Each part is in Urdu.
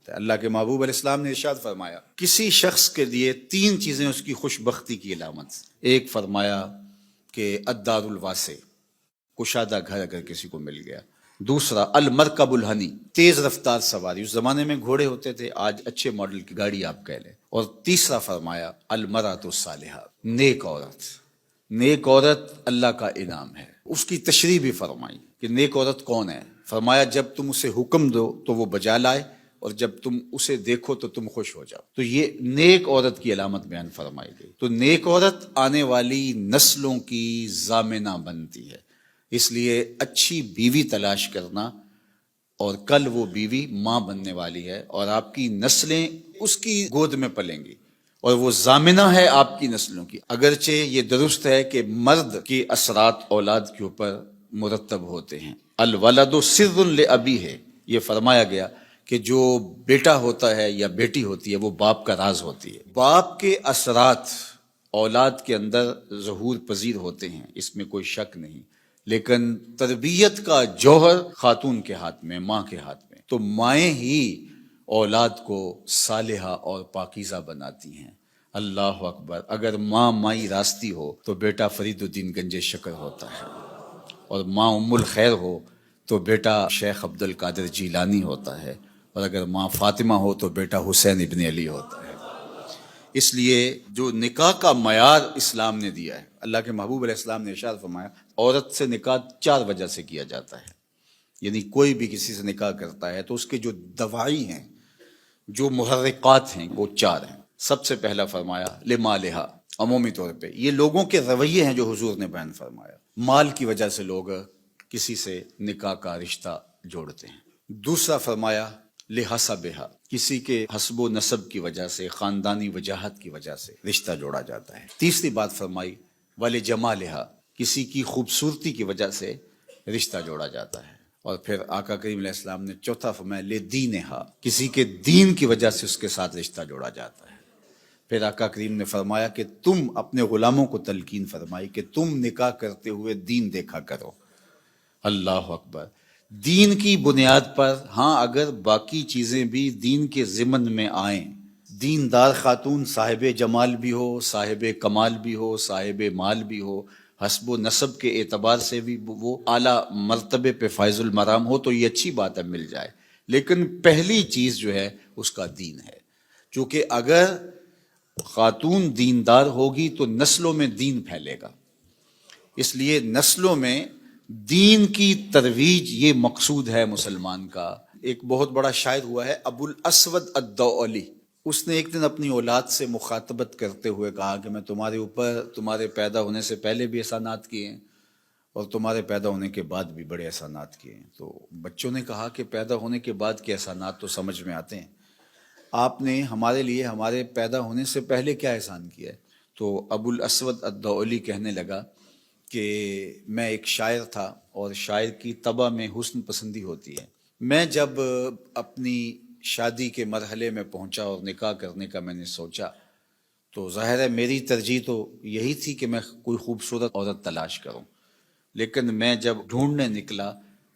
اللہ کے محبوب علیہ السلام نے ارشاد فرمایا کسی شخص کے لیے تین چیزیں اس کی خوش بختی کی علامت. ایک فرمایا کہ الدار الواسع، کشادہ گھر اگر کسی کو مل گیا. دوسرا المرکب الحنی، تیز رفتار سواری، اس زمانے میں گھوڑے ہوتے تھے، آج اچھے ماڈل کی گاڑی آپ کہہ لیں. اور تیسرا فرمایا المرأۃ الصالحہ، نیک عورت. نیک عورت اللہ کا انعام ہے. اس کی تشریح بھی فرمائی کہ نیک عورت کون ہے. فرمایا جب تم اسے حکم دو تو وہ بجا لائے، اور جب تم اسے دیکھو تو تم خوش ہو جاؤ. تو یہ نیک عورت کی علامت بیان فرمائی گئی. تو نیک عورت آنے والی نسلوں کی ضامنہ بنتی ہے. اس لیے اچھی بیوی تلاش کرنا، اور کل وہ بیوی ماں بننے والی ہے اور آپ کی نسلیں اس کی گود میں پلیں گی، اور وہ ضامنہ ہے آپ کی نسلوں کی. اگرچہ یہ درست ہے کہ مرد کے اثرات اولاد کے اوپر مرتب ہوتے ہیں. الولد سر لابیہ، یہ فرمایا گیا کہ جو بیٹا ہوتا ہے یا بیٹی ہوتی ہے وہ باپ کا راز ہوتی ہے. باپ کے اثرات اولاد کے اندر ظہور پذیر ہوتے ہیں، اس میں کوئی شک نہیں، لیکن تربیت کا جوہر خاتون کے ہاتھ میں، ماں کے ہاتھ میں. تو مائیں ہی اولاد کو صالحہ اور پاکیزہ بناتی ہیں. اللہ اکبر. اگر ماں مائی راستی ہو تو بیٹا فرید الدین گنج شکر ہوتا ہے، اور ماں ام الخیر ہو تو بیٹا شیخ عبد القادر جیلانی ہوتا ہے، اور اگر ماں فاطمہ ہو تو بیٹا حسین ابن علی ہوتا ہے. اس لیے جو نکاح کا معیار اسلام نے دیا ہے، اللہ کے محبوب علیہ السلام نے ارشاد فرمایا عورت سے نکاح 4 وجہ سے کیا جاتا ہے. یعنی کوئی بھی کسی سے نکاح کرتا ہے تو اس کے جو دواعی ہیں، جو محرکات ہیں، وہ 4 ہیں. سب سے پہلا فرمایا لمالہا، عمومی طور پہ یہ لوگوں کے رویے ہیں جو حضور نے بیان فرمایا. مال کی وجہ سے لوگ کسی سے نکاح کا رشتہ جوڑتے ہیں. دوسرا فرمایا لحسبہا، کسی کے حسب و نسب کی وجہ سے، خاندانی وجاہت کی وجہ سے رشتہ جوڑا جاتا ہے. تیسری بات فرمائی ولجمالہا، کسی کی خوبصورتی کی وجہ سے رشتہ جوڑا جاتا ہے. اور پھر آقا کریم علیہ السلام نے چوتھا فرمایا لدینہا، کسی کے دین کی وجہ سے اس کے ساتھ رشتہ جوڑا جاتا ہے. پھر آقا کریم نے فرمایا کہ تم اپنے غلاموں کو تلقین فرمائی کہ تم نکاح کرتے ہوئے دین دیکھا کرو. اللہ اکبر. دین کی بنیاد پر، ہاں اگر باقی چیزیں بھی دین کے ضمن میں آئیں، دیندار خاتون صاحب جمال بھی ہو، صاحب کمال بھی ہو، صاحب مال بھی ہو، حسب و نسب کے اعتبار سے بھی وہ اعلیٰ مرتبے پہ فائز المرام ہو، تو یہ اچھی بات ہے، مل جائے. لیکن پہلی چیز جو ہے اس کا دین ہے. چونکہ اگر خاتون دیندار ہوگی تو نسلوں میں دین پھیلے گا. اس لیے نسلوں میں دین کی ترویج یہ مقصود ہے مسلمان کا. ایک بہت بڑا شاعر ہوا ہے ابو الاسود الدؤلی، اس نے ایک دن اپنی اولاد سے مخاطبت کرتے ہوئے کہا کہ میں تمہارے اوپر تمہارے پیدا ہونے سے پہلے بھی احسانات کیے ہیں، اور تمہارے پیدا ہونے کے بعد بھی بڑے احسانات کیے ہیں. تو بچوں نے کہا کہ پیدا ہونے کے بعد کے احسانات تو سمجھ میں آتے ہیں، آپ نے ہمارے لیے ہمارے پیدا ہونے سے پہلے کیا احسان کیا ہے؟ تو ابو الاسود الدؤلی کہنے لگا کہ میں ایک شاعر تھا، اور شاعر کی طبع میں حسن پسندی ہوتی ہے. میں جب اپنی شادی کے مرحلے میں پہنچا اور نکاح کرنے کا میں نے سوچا، تو ظاہر ہے میری ترجیح تو یہی تھی کہ میں کوئی خوبصورت عورت تلاش کروں. لیکن میں جب ڈھونڈنے نکلا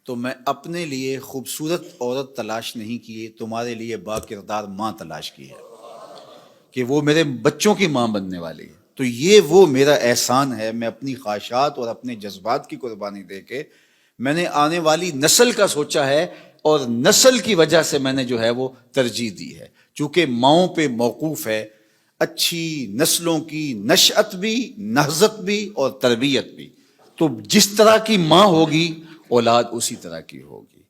تو میں اپنے لیے خوبصورت عورت تلاش نہیں کی، تمہارے لیے با کردار ماں تلاش کی ہے کہ وہ میرے بچوں کی ماں بننے والی ہے. تو یہ وہ میرا احسان ہے، میں اپنی خواہشات اور اپنے جذبات کی قربانی دے کے میں نے آنے والی نسل کا سوچا ہے، اور نسل کی وجہ سے میں نے جو ہے وہ ترجیح دی ہے. چونکہ ماؤں پہ موقوف ہے اچھی نسلوں کی نشأت بھی، نہضت بھی اور تربیت بھی. تو جس طرح کی ماں ہوگی اولاد اسی طرح کی ہوگی.